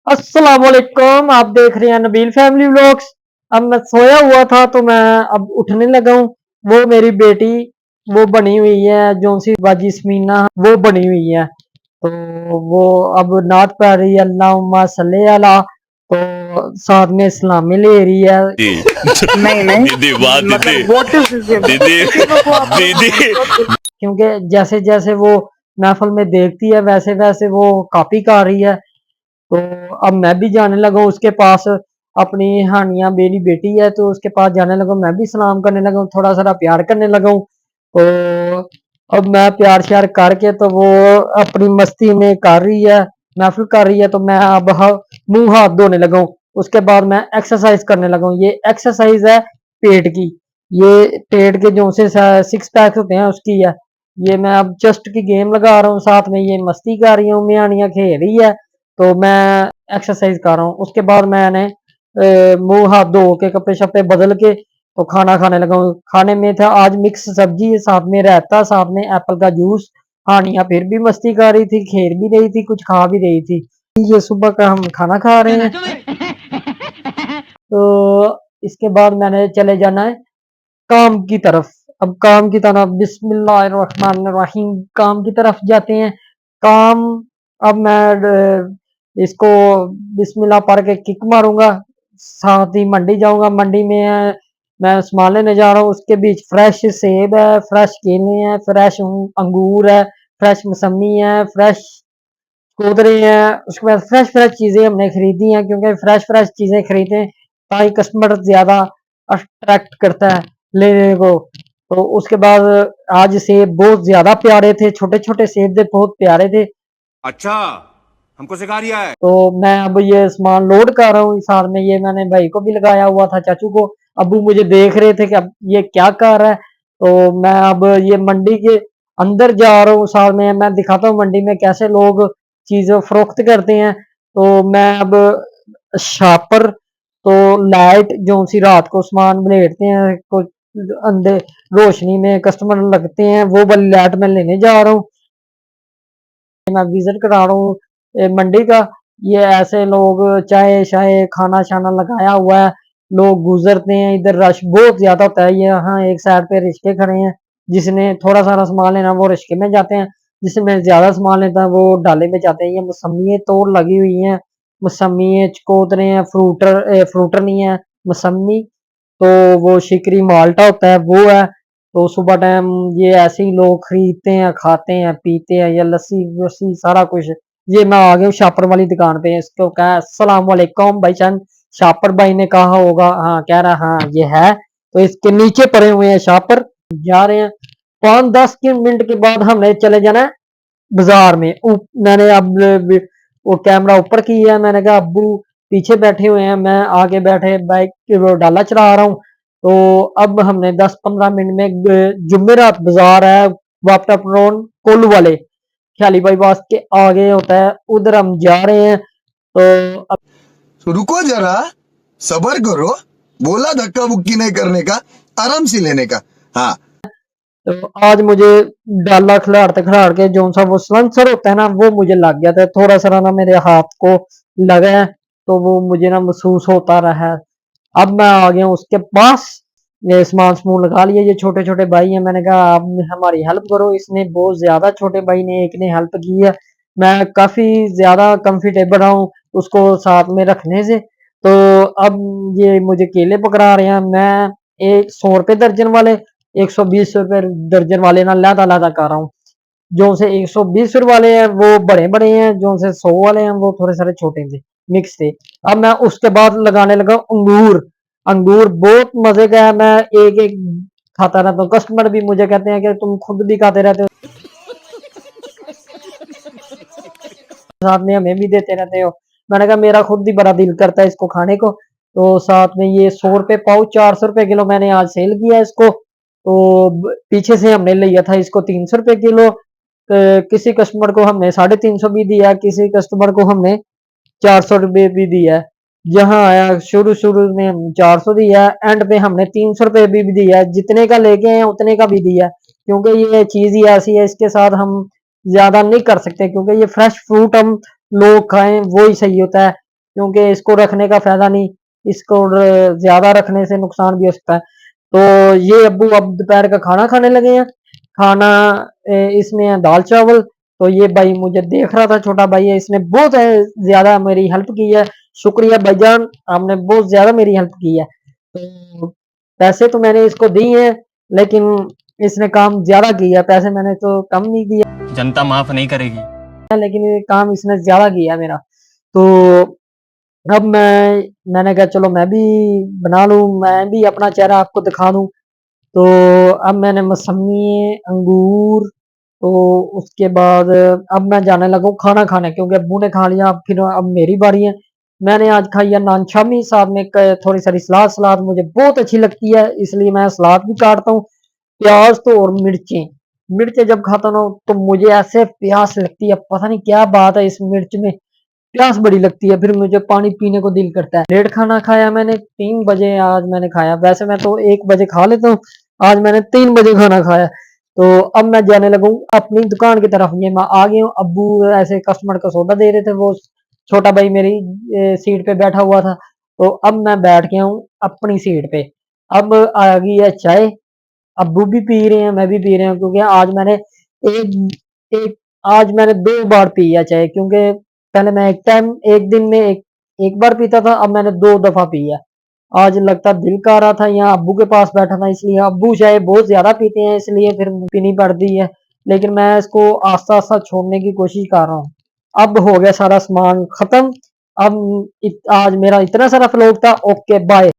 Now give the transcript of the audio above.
अस्सलाम वालेकुम। आप देख रहे हैं नबील फैमिली व्लॉग्स। अब मैं सोया हुआ था तो मैं अब उठने लगा हूँ। वो मेरी बेटी वो बनी हुई है जो सी बाजी स्मीना वो बनी हुई है। तो वो अब नात पढ़ रही है अल्लाहुम्मा सल्ली अला। तो साथ में इस्लामी ले रही है। नहीं नहीं दीदी वाह दीदी मतलब व्हाट इज दिस दीदी चीजों को आप दीदी क्योंकि जैसे जैसे वो महफिल में देखती है वैसे वैसे वो कॉपी कर रही है। तो अब मैं भी जाने लगा हूँ उसके पास। अपनी हानिया मेरी बेटी है तो उसके पास जाने लगा हूँ, मैं भी सलाम करने लगा हूँ, थोड़ा सा प्यार करने लगा हूँ। तो अब मैं प्यार श्यार करके तो वो अपनी मस्ती में कर रही है, महफिल कर रही है। तो मैं अब मुंह हाथ धोने लगा हूँ। उसके बाद मैं एक्सरसाइज करने लगा हूँ। ये एक्सरसाइज है पेट की। ये पेट के जो से सिक्स पैक होते हैं उसकी है। ये मैं अब चेस्ट की गेम लगा रहा हूँ, साथ में ये मस्ती कर रही हूँ, मियानिया खेल रही है। तो मैं एक्सरसाइज कर रहा हूँ। उसके बाद मैंने मुंह हाथ धो के कपड़े शपड़े बदल के तो खाना खाने लगा हूँ। खाने में था आज मिक्स सब्जी, साथ में रायता, साथ में एप्पल का जूस। हानिया फिर भी मस्ती कर रही थी, खेल भी रही थी, कुछ खा भी रही थी। ये सुबह का हम खाना खा रहे हैं। तो इसके बाद मैंने चले जाना है काम की तरफ। अब काम की तरफ बिस्मिल्लाहिर्रहमानिर्रहीम काम की तरफ जाते हैं। काम अब मैं इसको बिस्मिल्लाह पढ़ के किक मारूंगा। साथ ही मंडी जाऊंगा। मंडी में मैं सामान लेने जा रहा हूँ। उसके बीच फ्रेश सेब है, फ्रेश केले हैं, फ्रेश अंगूर है, फ्रेश मौसमी है, फ्रेश कोदरे हैं। उसके बाद फ्रेश फ्रेश चीजें हमने खरीदी हैं क्योंकि फ्रेश फ्रेश चीजें खरीदें ताकि कस्टमर ज्यादा अट्रैक्ट करता है लेने को। तो उसके बाद आज सेब बहुत ज्यादा प्यारे थे, छोटे छोटे सेब थे, बहुत प्यारे थे। अच्छा हमको सिखा रिया है। तो मैं अब ये सामान लोड कर रहा हूँ। साथ में ये मैंने भाई को भी लगाया हुआ था, चाचू को। अबू मुझे देख रहे थे कि अब ये क्या कर रहा है। तो मैं अब ये मंडी के अंदर जा रहा हूँ। साथ में मैं दिखाता हूँ मंडी में कैसे लोग चीजें फरोख्त करते हैं। तो मैं अब शापर तो लाइट जो सी रात को सामान बलेटते हैं, कुछ अंधे रोशनी में कस्टमर लगते हैं, वो वाली लाइट मैं लेने जा रहा हूँ। मैं विजिट करा रहा हूँ मंडी का। ये ऐसे लोग चाय शाय खाना शाना लगाया हुआ है, लोग गुजरते हैं। इधर रश बहुत ज्यादा होता है। ये यहाँ एक साइड पे रिक्शे खड़े हैं। जिसने थोड़ा सारा सामान लेना वो रिक्शे में जाते हैं, जिसमें ज्यादा सामान लेता है वो डाले में जाते हैं। ये मौसमी तो लगी हुई है, मौसमी चकोतरे हैं, फ्रूटर नहीं है, मौसमी। तो वो शिकरी माल्टा होता है वो है। तो सुबह टाइम ये ऐसे ही लोग खरीदते हैं, खाते हैं, पीते हैं, या लस्सी वस्सी सारा कुछ। ये मैं आ गया हूँ शापर वाली दुकान पे। इसको कहा अस्सलाम वालेकुम भाईजान। शापर भाई ने कहा होगा, हाँ कह रहा हाँ ये है। तो इसके नीचे पड़े हुए हैं शापर। जा रहे हैं 5-10 के मिनट के बाद हमने चले जाना है बाजार में। मैंने अब वो कैमरा ऊपर किया है। मैंने कहा अब्बू पीछे बैठे हुए हैं, मैं आगे बैठे बाइक वो डाला चला रहा हूँ। तो अब हमने 10-15 मिनट में जुमेरात बाजार है वापटा रोड कोल्लू वाले ख्याली बाईपास के आगे होता है, उधर हम जा रहे हैं। तो अब तो रुको जरा, सबर करो। बोला धक्का बुक्की नहीं करने का, आराम से लेने का। हाँ, तो आज मुझे डाला खिलाड़ते खिलाड़ के जो सा वो सलेंसर होता है ना वो मुझे लग गया था थोड़ा सा ना, मेरे हाथ को लगा है। तो वो मुझे ना महसूस होता रहा है। अब मैं आ गया हूँ उसके पास। ये सामान समून लगा लिया। ये छोटे छोटे भाई हैं, मैंने कहा आप हमारी हेल्प करो। इसने बहुत ज्यादा, छोटे भाई ने एक ने हेल्प की है। मैं काफी ज्यादा कंफर्टेबल रहा हूँ उसको साथ में रखने से। तो अब ये मुझे केले पकड़ा रहे हैं। मैं 100 रुपए दर्जन वाले, 120 रुपए दर्जन वाले ना लहदा लहदा कर रहा हूँ। जो से 120 वाले हैं वो बड़े बड़े हैं, जो से 100 वाले हैं वो थोड़े सारे छोटे थे, मिक्स थे। अब मैं उसके बाद लगाने लगा अंगूर। अंगूर बहुत मजे का है। मैं एक एक खाता रहता हूँ। कस्टमर भी मुझे कहते हैं कि तुम खुद भी खाते रहते हो, साथ में हमें भी देते रहते हो। मैंने कहा मेरा खुद ही बड़ा दिल करता है इसको खाने को। तो साथ में ये 100 रुपए पाव, 400 रुपए किलो मैंने आज सेल किया इसको। तो पीछे से हमने लिया था इसको 300 रुपए किलो। किसी कस्टमर को हमने 350 भी दिया, किसी कस्टमर को हमने 400 रुपये भी दिया। जहाँ आया शुरू शुरू में हम 400 दिया, एंड पे हमने 300 रुपये भी दिया। जितने का लेके आए उतने का भी दिया, क्योंकि ये चीज ही ऐसी है, इसके साथ हम ज्यादा नहीं कर सकते। क्योंकि ये फ्रेश फ्रूट हम लोग खाएं वो ही सही होता है। क्योंकि इसको रखने का फायदा नहीं, इसको ज्यादा रखने से नुकसान भी हो सकता है। तो ये अब्बू अब दोपहर का खाना खाने लगे हैं। खाना इसमें है दाल चावल। तो ये भाई मुझे देख रहा था, छोटा भाई है, इसने बहुत ज्यादा मेरी हेल्प की है। शुक्रिया भाईजान, आपने बहुत ज्यादा मेरी हेल्प की है। तो पैसे तो मैंने इसको दिए हैं, लेकिन इसने काम ज्यादा किया, पैसे मैंने तो कम नहीं दिया, जनता माफ नहीं करेगी। लेकिन ये काम इसने ज्यादा किया मेरा। तो अब मैंने कहा चलो मैं भी बना लूं, मैं भी अपना चेहरा आपको दिखा दूं। तो अब मैंने मौसमी, अंगूर, तो उसके बाद अब मैं जाने लगा हूँ खाना खाने, क्योंकि अब्बू ने खा लिया, फिर अब मेरी बारी है। मैंने आज खाई है नान शामी, साथ में थोड़ी सारी सलाद। सलाद मुझे बहुत अच्छी लगती है, इसलिए मैं सलाद भी काटता हूँ। प्याज तो और मिर्चें, मिर्चें जब खाता हूँ ना तो मुझे ऐसे प्यास लगती है, पता नहीं क्या बात है इस मिर्च में, प्यास बड़ी लगती है, फिर मुझे पानी पीने को दिल करता है। लेट खाना खाया मैंने, 3 बजे आज मैंने खाया, वैसे मैं तो 1 बजे खा लेता हूँ, आज मैंने 3 बजे खाना खाया। तो अब मैं जाने लगा हूँ अपनी दुकान की तरफ। ये मैं आ गया हूँ, अब्बू ऐसे कस्टमर को सौदा दे रहे थे, वो छोटा भाई मेरी सीट पे बैठा हुआ था। तो अब मैं बैठ गया हूँ अपनी सीट पे। अब आ गई है चाय, अब्बू भी पी रहे हैं, मैं भी पी रहा हूँ, क्योंकि आज मैंने एक एक आज मैंने 2 बार पी है चाय, क्योंकि पहले मैं एक दिन में एक बार पीता था, अब मैंने 2 दफा पी है। आज लगता दिल कर रहा था, यहाँ अब्बू के पास बैठा था, इसलिए अब्बू चाय बहुत ज्यादा पीते हैं, इसलिए फिर पीनी पड़ती है। लेकिन मैं इसको आस्ता आस्ता छोड़ने की कोशिश कर रहा हूँ। अब हो गया सारा सामान खत्म। अब आज मेरा इतना सारा फ्लॉग था। Okay bye.